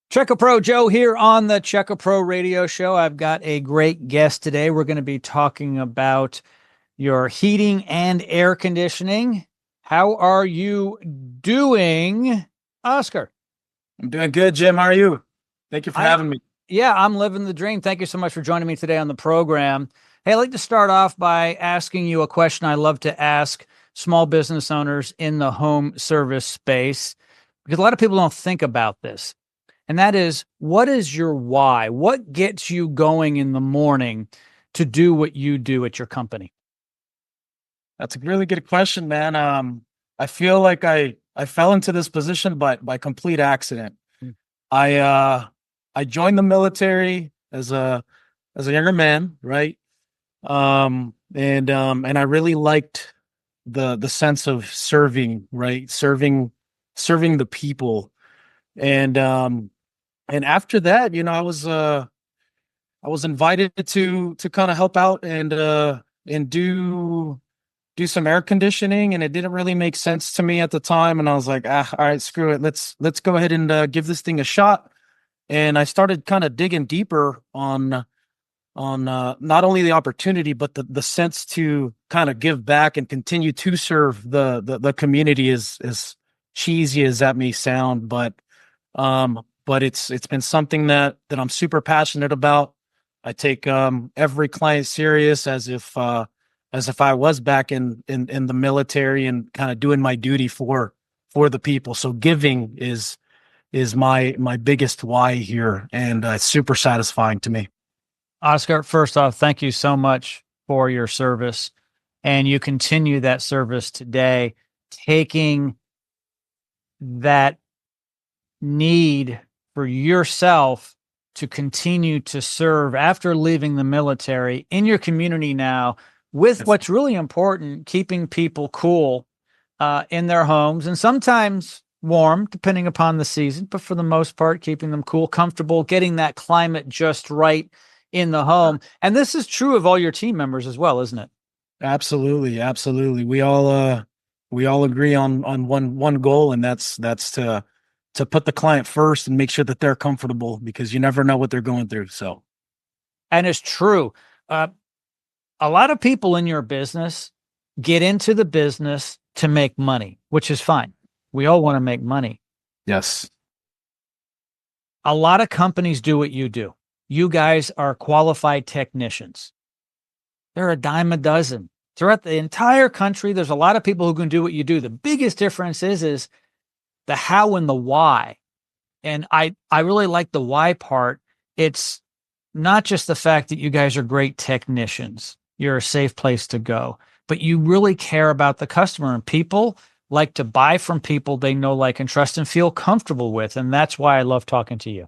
Check a Pro Joe here on the Check a Pro radio show. I've got a great guest today. We're going to be talking about your heating and air conditioning. How are you doing, Oscar? I'm doing good, Jim. How are you? Thank you for having me. Yeah, I'm living the dream. Thank you so much for joining me today on the program. Hey, I'd like to start off by asking you a question I love to ask small business owners in the home service space, because a lot of people don't think about this. And that is, what is your why? What gets you going in the morning to do what you do at your company? That's a really good question, man. I feel like I fell into this position by complete accident. Mm. I joined the military as a younger man, right? And I really liked the sense of serving, right? Serving the people. And after that, I was invited to kind of help out and do some air conditioning, and it didn't really make sense to me at the time. And I was like, all right, screw it. Let's go ahead and give this thing a shot. And I started kind of digging deeper on not only the opportunity, but the sense to kind of give back and continue to serve the community, as cheesy as that may sound. But it's been something that I'm super passionate about. I take every client serious as if I was back in the military and kind of doing my duty for the people. So giving is my biggest why here, and it's super satisfying to me. Oscar, first off, thank you so much for your service. And you continue that service today, taking that need for yourself to continue to serve after leaving the military in your community now, with what's really important, keeping people cool in their homes, and sometimes warm, depending upon the season, but for the most part, keeping them cool, comfortable, getting that climate just right in the home. And this is true of all your team members as well, isn't it? Absolutely, absolutely. We all agree on one goal, and that's to put the client first and make sure that they're comfortable, because you never know what they're going through. So, And it's true. A lot of people in your business get into the business to make money, which is fine. We all want to make money. yes, A lot of companies do what you do. You guys are qualified technicians. They're a dime a dozen. Throughout the entire country, there's a lot of people who can do what you do. The biggest difference is the how and the why. And I really like the why part. It's not just the fact that you guys are great technicians. You're a safe place to go, but you really care about the customer, and people like to buy from people they know, like, and trust and feel comfortable with. And that's why I love talking to you.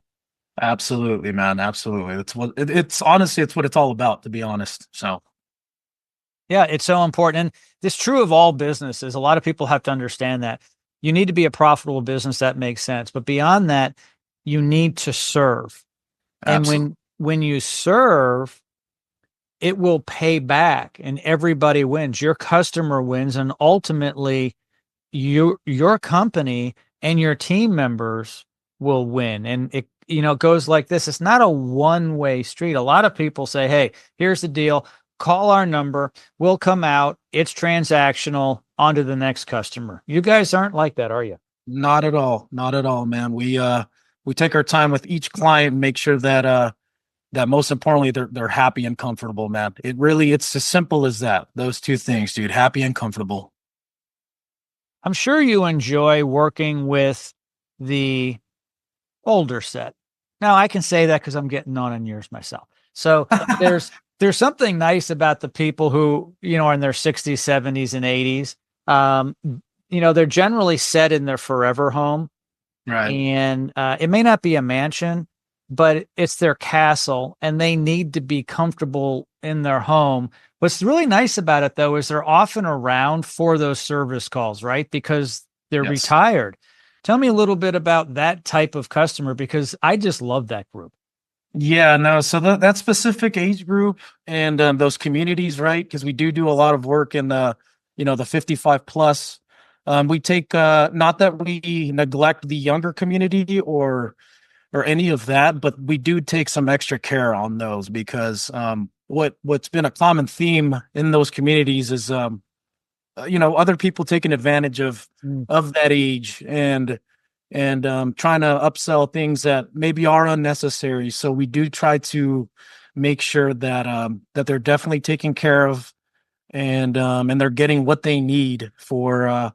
absolutely, man, absolutely. That's what it's honestly, it's what it's all about, to be honest. So, Yeah, it's so important. And it's true of all businesses. A lot of people have to understand that you need to be a profitable business. That makes sense. But beyond that, you need to serve. And absolutely, when you serve, it will pay back and everybody wins. Your customer wins, and ultimately your company and your team members will win. And it goes like this. It's not a one-way street. A lot of people say, "Hey, here's the deal. Call our number. We'll come out. It's transactional. On to the next customer." You guys aren't like that, are you? not at all, not at all, man. We take our time with each client and make sure that most importantly they're happy and comfortable, man. It's as simple as that. Those two things, dude. Happy and comfortable. I'm sure you enjoy working with the older set. Now, I can say that because I'm getting on in years myself. So there's something nice about the people who, are in their 60s, 70s, and 80s. They're generally set in their forever home, Right. and it may not be a mansion, but it's their castle, and they need to be comfortable in their home. What's really nice about it, though, is they're often around for those service calls, right? Because they're Yes. retired. Tell me a little bit about that type of customer, because I just love that group. Yeah, no. So that specific age group and those communities, right? Because we do a lot of work in the 55 plus. We take not that we neglect the younger community, or any of that, but we do take some extra care on those because what's been a common theme in those communities is other people taking advantage of that age and trying to upsell things that maybe are unnecessary. So we do try to make sure that they're definitely taken care of and they're getting what they need for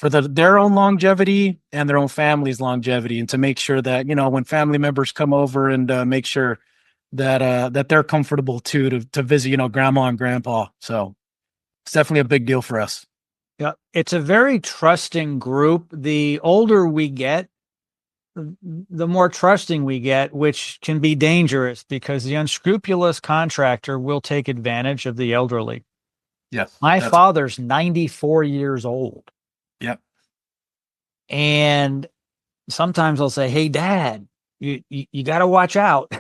their own longevity and their own family's longevity, and to make sure that when family members come over and make sure that they're comfortable too to visit grandma and grandpa. So it's definitely a big deal for us. Yeah, it's a very trusting group. The older we get, the more trusting we get, which can be dangerous because the unscrupulous contractor will take advantage of the elderly. Yes. My father's 94 years old. Yep. And sometimes I'll say, "Hey, Dad, you got to watch out,"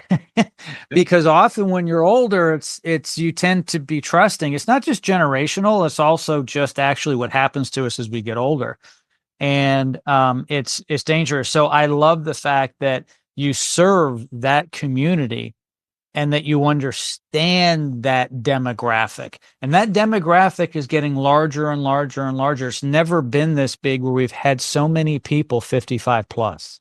because often when you're older, it's you tend to be trusting. It's not just generational; it's also just actually what happens to us as we get older, and it's dangerous. So I love the fact that you serve that community and that you understand that demographic. And that demographic is getting larger and larger and larger. It's never been this big where we've had so many people 55 plus.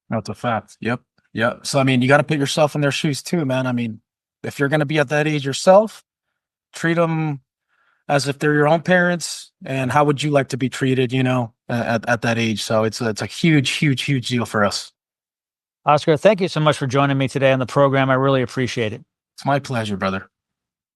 That's a fact. Yep. Yep. So, I mean, you got to put yourself in their shoes too, man. I mean, if you're going to be at that age yourself, treat them as if they're your own parents. And how would you like to be treated, at that age? So it's a huge, huge, huge deal for us. Oscar, thank you so much for joining me today on the program. I really appreciate it. It's my pleasure, brother.